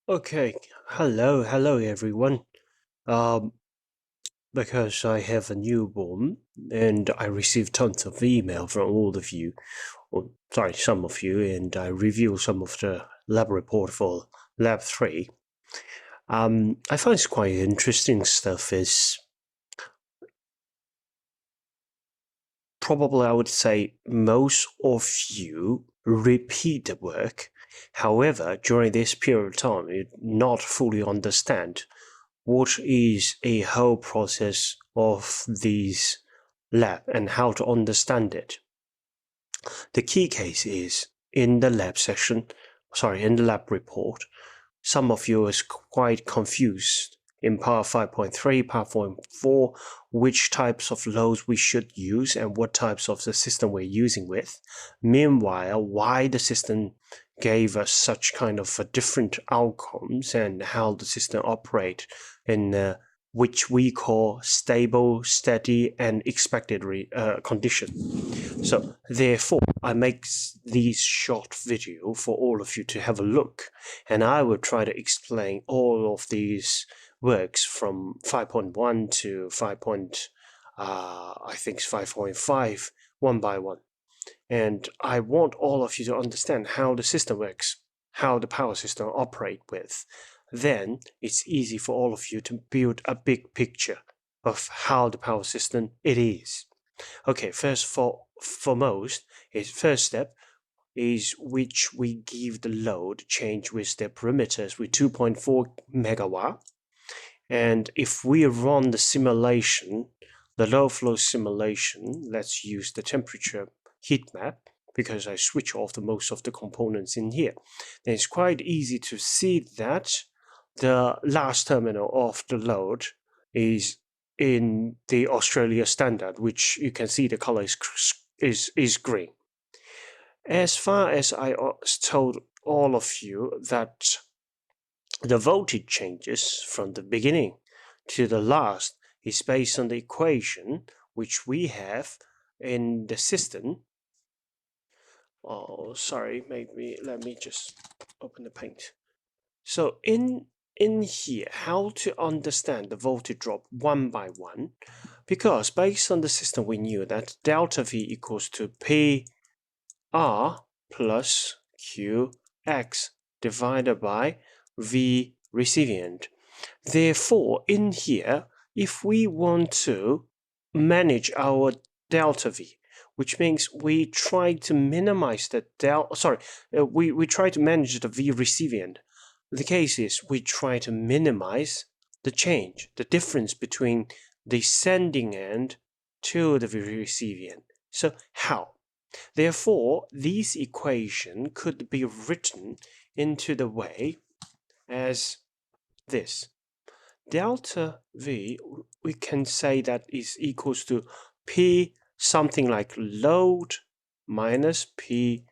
Okay, hello everyone. Um, because I have a newborn and I received tons of email from all of you, or sorry, some of you, and I review some of the lab report for Lab 3. I find it's quite interesting stuff is probably I would say most of you repeat the work. However, during this period of time, you not fully understand what is a whole process of these lab and how to understand it. The key case is in the lab session, in the lab report, some of you is quite confused in part 5.3, part 5.4, which types of loads we should use and what types of the system we're using with. Meanwhile, why the system gave us such kind of different outcomes and how the system operate in which we call stable, steady, and expected condition. So therefore, I make these short video for all of you to have a look, and I will try to explain all of these works from 5.1 to 5. I think 5.5 one by one. And I want all of you to understand how the system works, how the power system operate with. Then it's easy for all of you to build a big picture of how the power system it is. Okay, first for foremost, is first step is which we give the load change with the parameters with 2.4 megawatt. And if we run the simulation, the low flow simulation, let's use the temperature heat map because I switch off the most of the components in here. Then it's quite easy to see that the last terminal of the load is in the Australia standard, which you can see the color is green. As far as I told all of you that the voltage changes from the beginning to the last is based on the equation which we have in the system. Oh, sorry, maybe let me just open the paint. So in here, how to understand the voltage drop one by one, because based on the system we knew that delta V equals to P R plus Qx divided by V receiving end. Therefore, in here, if we want to manage our delta V, which means we try to minimize the we try to manage the V receiving end. The case is we try to minimize the change, the difference between the sending end to the receiving end. So how? Therefore, this equation could be written into the way as this. Delta V, we can say that is equals to P something like load minus P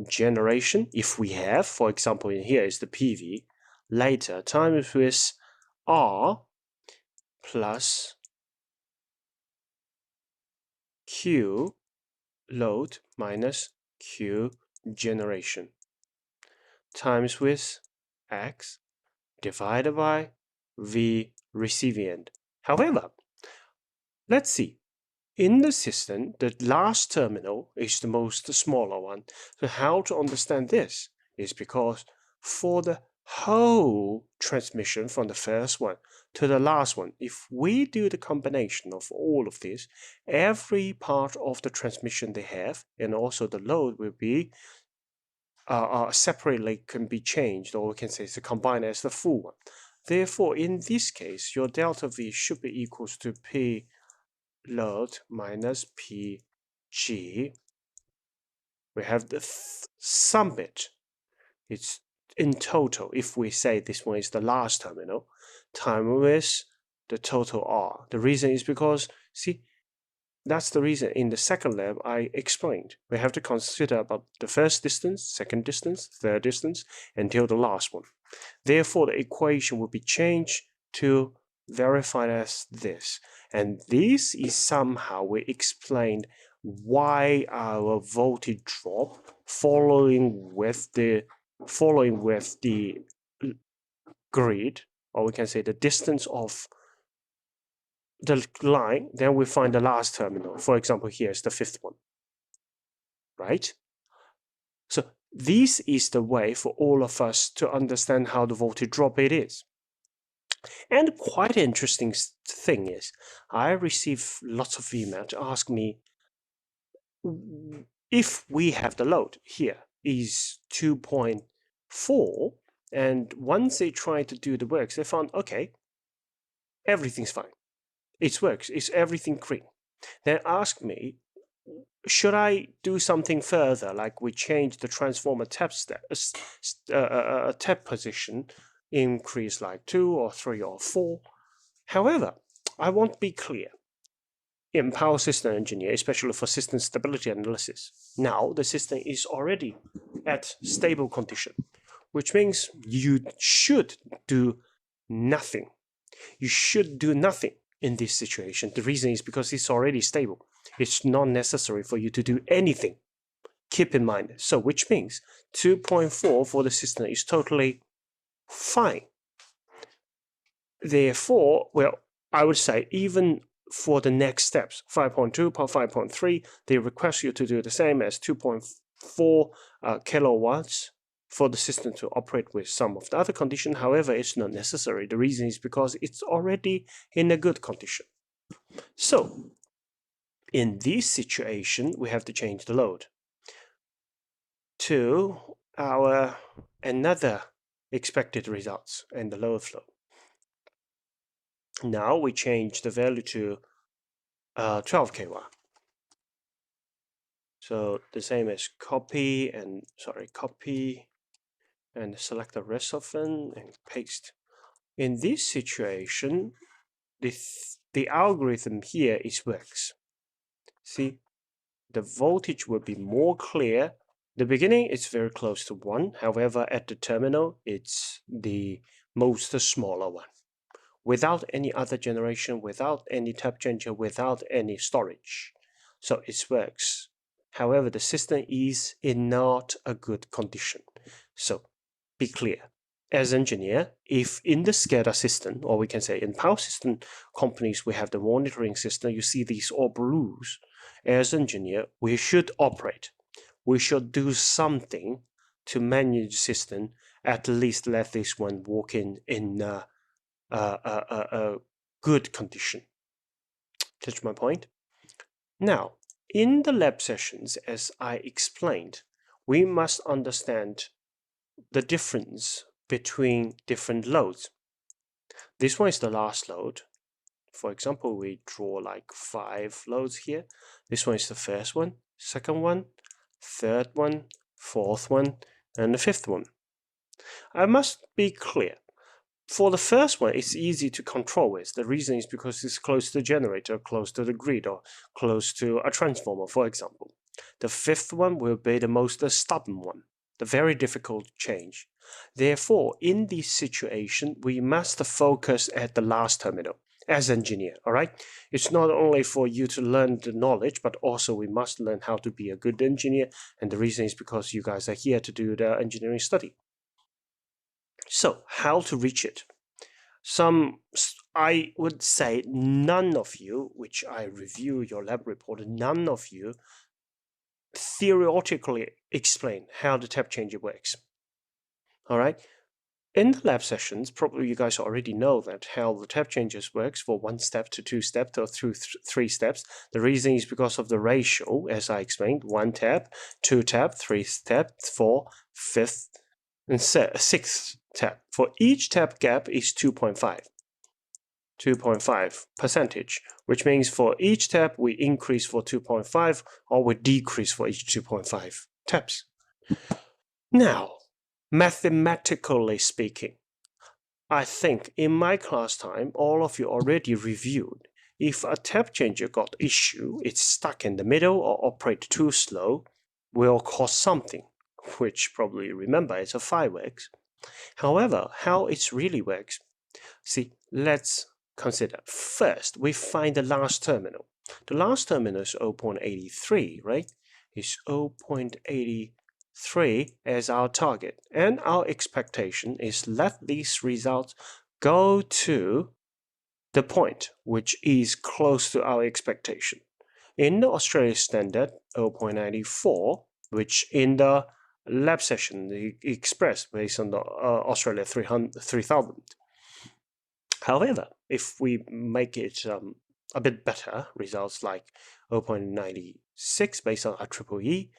generation, if we have, for example, in here is the PV, later times with R plus Q load minus Q generation times with X divided by V receiving end. However, let's see. In the system, the last terminal is the most smaller one. So how to understand this is because for the whole transmission from the first one to the last one, if we do the combination of all of this, every part of the transmission they have and also the load will be separately can be changed, or we can say it's combined as the full one. Therefore, in this case, your delta V should be equals to P load minus PG. We have the sum bit. It's in total, if we say this one is the last terminal, time with the total R. The reason is because, see, that's the reason in the second lab I explained. We have to consider about the first distance, second distance, third distance, until the last one. Therefore, the equation will be changed to verified as this. And this is somehow we explained why our voltage drop following with the grid, or we can say the distance of the line, then we find the last terminal. For example, here is the fifth one, right? So this is the way for all of us to understand how the voltage drop it is. And quite an interesting thing is, I receive lots of email to ask me, if we have the load here is 2.4, and once they try to do the works, they found, okay, everything's fine. It works. It's everything green. Then ask me, should I do something further, like we change the transformer tap tap position, increase like 2 or 3 or 4? However, I want to be clear. In power system engineer, especially for system stability analysis, now the system is already at stable condition, which means you should do nothing. You should do nothing in this situation. The reason is because it's already stable. It's not necessary for you to do anything. Keep in mind. So which means 2.4 for the system is totally fine. Therefore, well, I would say even for the next steps, 5.2, 5.3, they request you to do the same as 2.4 kilowatts for the system to operate with some of the other condition. However, it's not necessary. The reason is because it's already in a good condition. So in this situation, we have to change the load to our another expected results and the load flow. Now we change the value to 12 kW. So the same as copy and select the rest of them and paste. In this situation, the algorithm here is works. See, the voltage will be more clear. The beginning is very close to 1. However, at the terminal, it's the most smaller one. Without any other generation, without any tap changer, without any storage. So it works. However, the system is in not a good condition. So be clear. As engineer, if in the SCADA system, or we can say in power system companies, we have the monitoring system, you see these all blues. As engineer, we should operate. We should do something to manage the system, at least let this one work in a good condition. Catch my point? Now, in the lab sessions, as I explained, we must understand the difference between different loads. This one is the last load. For example, we draw like 5 loads here. This one is the first one, second one, third one, fourth one, and the fifth one. I must be clear. For the first one, it's easy to control it. The reason is because it's close to the generator, close to the grid, or close to a transformer, for example. The fifth one will be the most stubborn one, the very difficult change. Therefore, in this situation, we must focus at the last terminal as engineer, all right? It's not only for you to learn the knowledge, but also we must learn how to be a good engineer. And the reason is because you guys are here to do the engineering study. So how to reach it? I would say none of you, which I review your lab report, none of you theoretically explain how the tap changer works. All right. In the lab sessions, probably you guys already know that how the tap changers works for 1 step to 2 steps or through 3 steps. The reason is because of the ratio, as I explained: 1 tap, 2 tap, 3 step, 4, 5th, and 6th tap. For each tap gap is 2.5 percentage, which means for each tap we increase for 2.5 or we decrease for each 2.5 taps. Now, mathematically speaking, I think in my class time, all of you already reviewed. If a tap changer got issue, it's stuck in the middle or operate too slow, will cause something, which probably remember is a fireworks. However, how it really works, see, let's consider. First, we find the last terminal. The last terminal is 0.83, right? It's 0.83. 3 as our target, and our expectation is let these results go to the point which is close to our expectation. In the Australia standard 0.94, which in the lab session they expressed based on the Australia 3000. However, if we make it a bit better, results like 0.96 based on IEEE,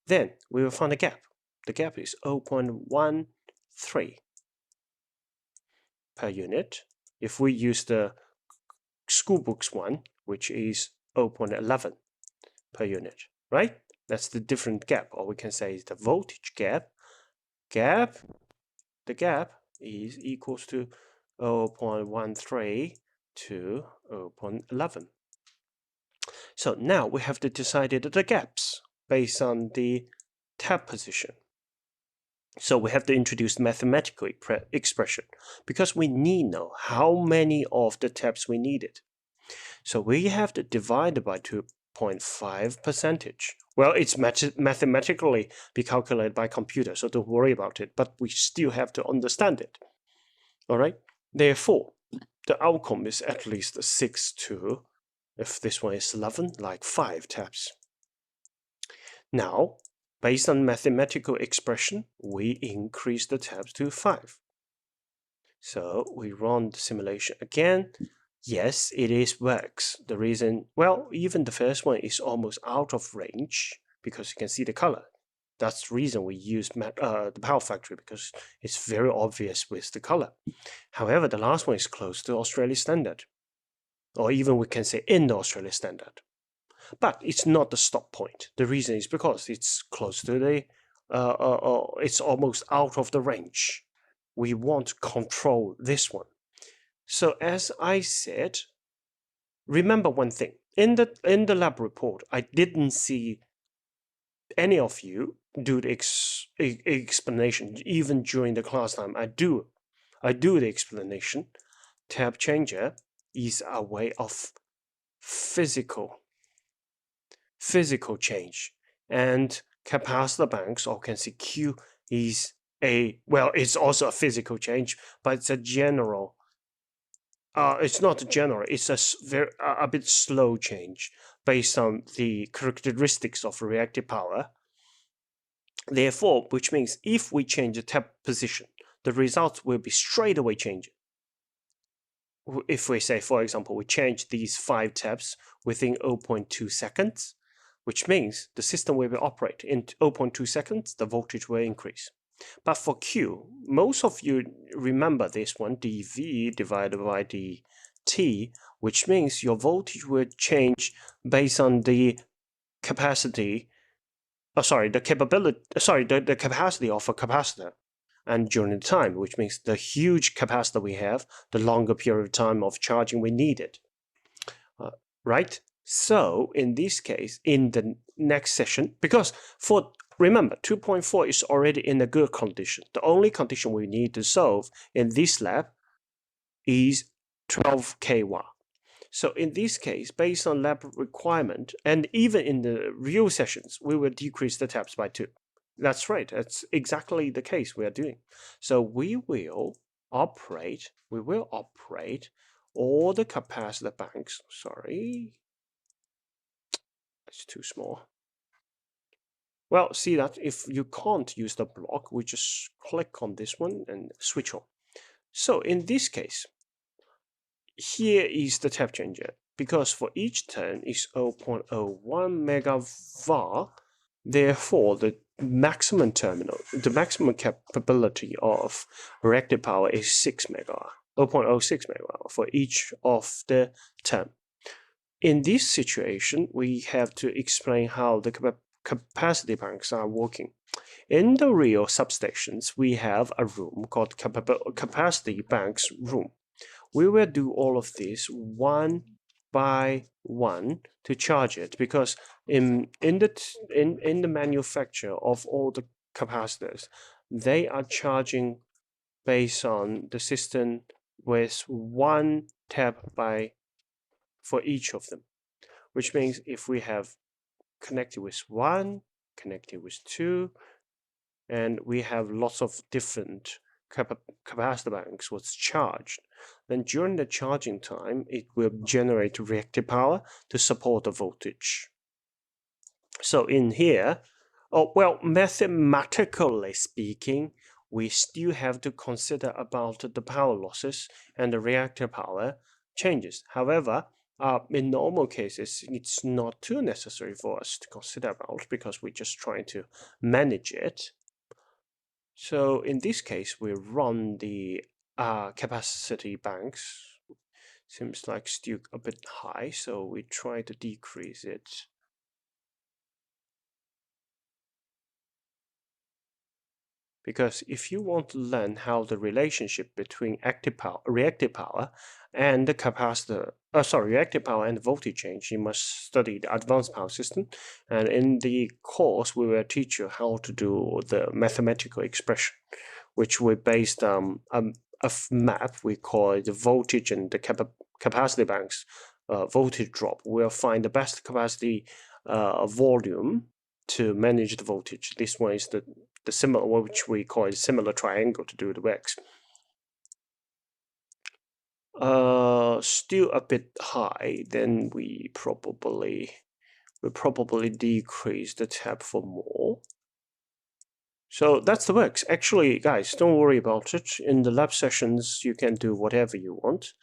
then we will find a gap. The gap is 0.13 per unit. If we use the school books one, which is 0.11 per unit, right? That's the different gap, or we can say the voltage gap. The gap is equals to 0.13 to 0.11. So now we have to decide the gaps based on the tab position. So we have to introduce mathematical expression because we need to know how many of the tabs we needed. So we have to divide it by 2.5 percentage. Well, it's mathematically be calculated by computer, so don't worry about it, but we still have to understand it. All right. Therefore, the outcome is at least 6 to, if this one is 11, like 5 tabs. Now, based on mathematical expression, we increase the tabs to 5. So we run the simulation again. Yes, it is works. The reason, well, even the first one is almost out of range because you can see the color. That's the reason we use the power factory, because it's very obvious with the color. However, the last one is close to Australia standard, or even we can say in the Australia standard. But it's not the stop point. The reason is because it's close to the, it's almost out of the range. We want to control this one. So as I said, remember one thing. In the lab report, I didn't see any of you do the explanation. Even during the class time, I do the explanation. Tab changer is a way of physical change, and capacitor banks, or can see Q, is it's also a physical change, but it's a general. It's not general. It's a bit slow change based on the characteristics of reactive power. Therefore, which means if we change the tab position, the results will be straight away changing. If we say, for example, we change these 5 tabs within 0.2 seconds, which means the system will be operate in 0.2 seconds, the voltage will increase. But for Q, most of you remember this one, dV divided by dt, which means your voltage will change based on the capacity, the capacity of a capacitor. And during the time, which means the huge capacitor we have, the longer period of time of charging we needed. Right? So in this case, in the next session, because remember, 2.4 is already in a good condition. The only condition we need to solve in this lab is 12 kW. So in this case, based on lab requirement, and even in the real sessions, we will decrease the tabs by 2. That's right. That's exactly the case we are doing. So we will operate all the capacitor banks. Sorry, it's too small. Well, see that if you can't use the block, we just click on this one and switch on. So in this case, here is the tab changer, because for each turn is 0.01 megavar. Therefore, the maximum capability of reactive power is 6 megawatt, 0.06 megawatt for each of the term. In this situation, we have to explain how the capacity banks are working. In the real substations, we have a room called capacity banks room. We will do all of this one by one to charge it, because in the manufacture of all the capacitors, they are charging based on the system with 1 tab for each of them, which means if we have connected with 1, connected with 2, and we have lots of different capacitor banks was charged, then during the charging time, it will generate reactive power to support the voltage. So in here, well, mathematically speaking, we still have to consider about the power losses and the reactive power changes. However, in normal cases, it's not too necessary for us to consider about because we're just trying to manage it. So in this case, we run the capacity banks. Seems like still a bit high, so we try to decrease it. Because if you want to learn how the relationship between reactive power and the reactive power and the voltage change, you must study the advanced power system. And in the course, we will teach you how to do the mathematical expression, which we based a map we call the voltage and the capacity banks voltage drop. We'll find the best capacity volume to manage the voltage. This one is the similar, which we call a similar triangle to do the works. Still a bit high. Then we probably decrease the tab for more. So that's the works. Actually, guys, don't worry about it. In the lab sessions, you can do whatever you want.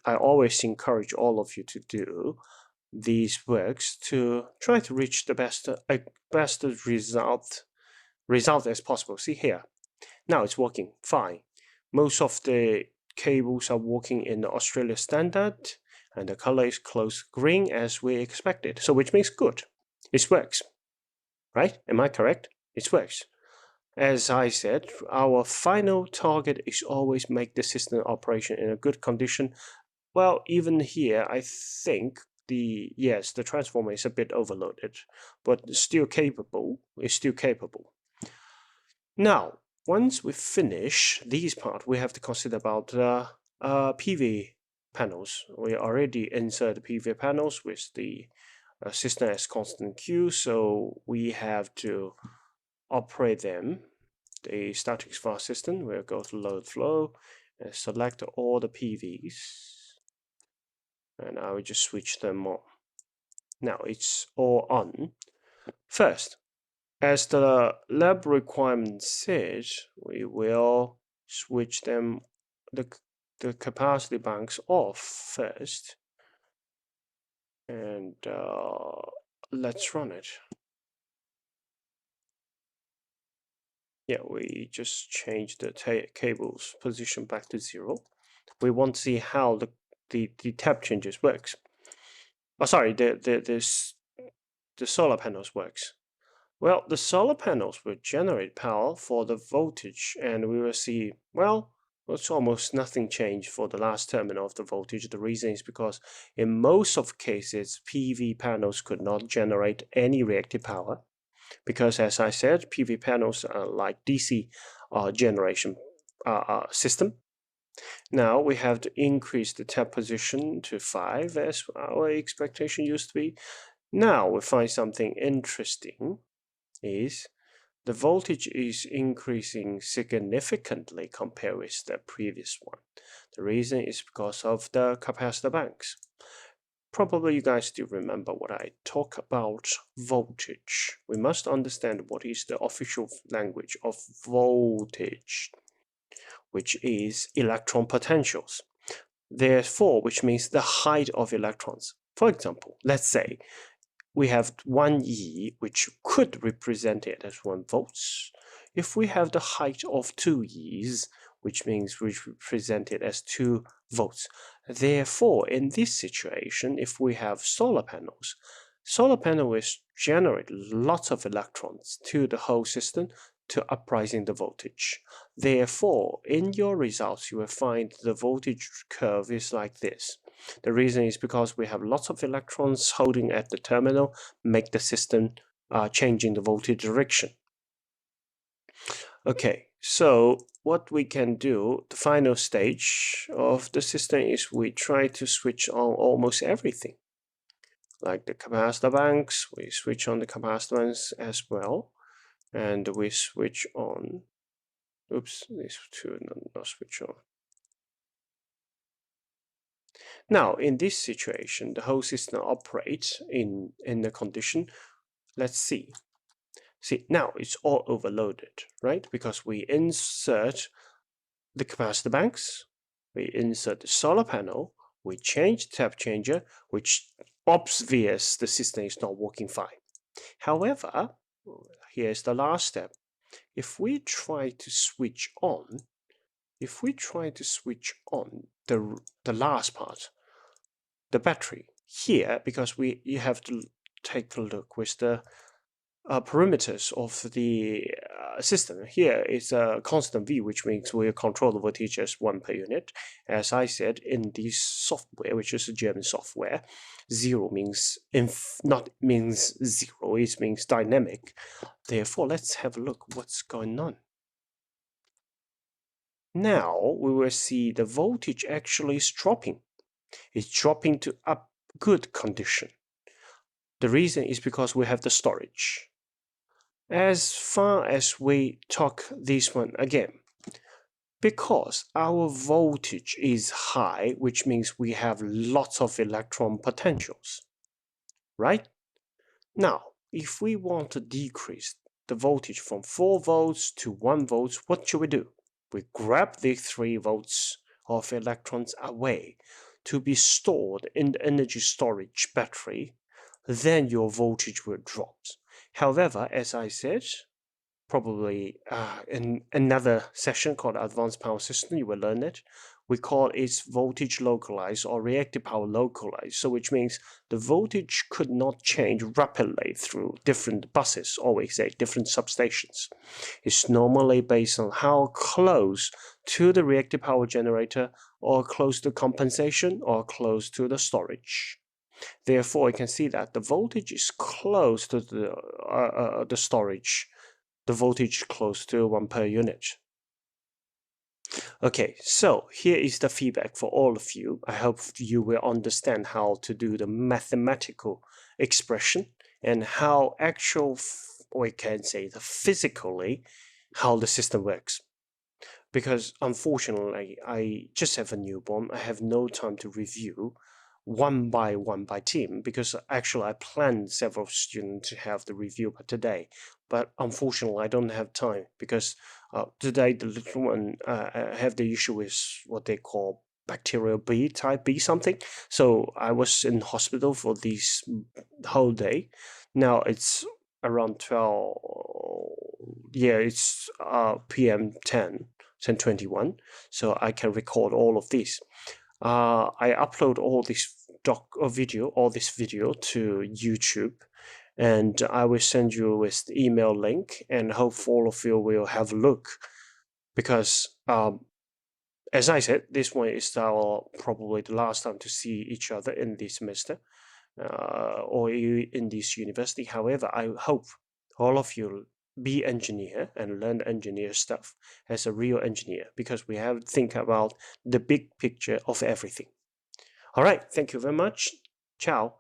I always encourage all of you to do these works to try to reach the best result as possible. See here, now it's working fine. Most of the cables are working in the Australia standard, and the color is close green as we expected. So which means good. It works, right? Am I correct? It works. As I said, our final target is always make the system operation in a good condition. Well, even here, I think the transformer is a bit overloaded, but still capable. It's still capable. Now, once we finish these part, we have to consider about PV panels. We already insert the PV panels with the system as constant Q, so we have to operate them. The static fast system, we'll go to load flow and select all the PVs, and I will just switch them on. Now it's all on. First, as the lab requirement says, we will switch them the capacity banks off first, and let's run it. Yeah, we just change the cable's position back to 0. We want to see how the tap changes works. Oh, sorry, the solar panels works. Well, the solar panels will generate power for the voltage, and we will see, well, it's almost nothing changed for the last terminal of the voltage. The reason is because in most of cases, PV panels could not generate any reactive power, because as I said, PV panels are like DC generation system. Now we have to increase the tap position to 5 as our expectation used to be. Now we find something interesting is the voltage is increasing significantly compared with the previous one. The reason is because of the capacitor banks. Probably you guys still remember what I talk about voltage. We must understand what is the official language of voltage, which is electron potentials. Therefore, which means the height of electrons. For example, let's say we have 1 E, which could represent it as 1 volts. If we have the height of 2 E's, which means we represent it as 2 volts. Therefore, in this situation, if we have solar panels will generate lots of electrons to the whole system to uprising the voltage. Therefore, in your results, you will find the voltage curve is like this. The reason is because we have lots of electrons holding at the terminal, make the system changing the voltage direction. Okay, so what we can do, the final stage of the system is we try to switch on almost everything. Like the capacitor banks, we switch on the capacitor banks as well. and we switch on. Oops, these two not switch on. Now, in this situation, the whole system operates in the condition. Let's see. See, now it's all overloaded, right? Because we insert the capacitor banks, we insert the solar panel, we change the tap changer, which obvious the system is not working fine. However, here's the last step. If we try to switch on, the last part, the battery, here, because you have to take a look with the parameters of the system. Here is a constant V, which means we control the voltage as 1 per unit. As I said, in this software, which is a German software, zero means not means zero, it means dynamic. Therefore, let's have a look what's going on. Now we will see the voltage actually is dropping. It's dropping to a good condition. The reason is because we have the storage. As far as we talk this one again, because our voltage is high, which means we have lots of electron potentials, right? Now, if we want to decrease the voltage from 4 volts to 1 volt, what should we do? We grab the 3 volts of electrons away to be stored in the energy storage battery, then your voltage will drop. However, as I said, probably in another session called Advanced Power System, you will learn it. We call it voltage localized or reactive power localized, so which means the voltage could not change rapidly through different buses, or we say different substations. It's normally based on how close to the reactive power generator, or close to compensation, or close to the storage. Therefore, you can see that the voltage is close to the storage. The voltage close to 1 per unit. Okay, so here is the feedback for all of you. I hope you will understand how to do the mathematical expression and how we can say the physically, how the system works. Because unfortunately, I just have a newborn. I have no time to review one by team, because actually I planned several students to have the review today, but unfortunately I don't have time, because today the little one have the issue with what they call bacterial B, type B something. So I was in hospital for this whole day. Now it's around 12, yeah, it's PM 10:21, so I can record all of this. I upload all this video to YouTube, and I will send you with the email link, and hope all of you will have a look, because as I said, this one is our probably the last time to see each other in this semester, or in this university. However, I hope all of you be engineer and learn engineer stuff as a real engineer, because we have to think about the big picture of everything. All right, thank you very much. Ciao.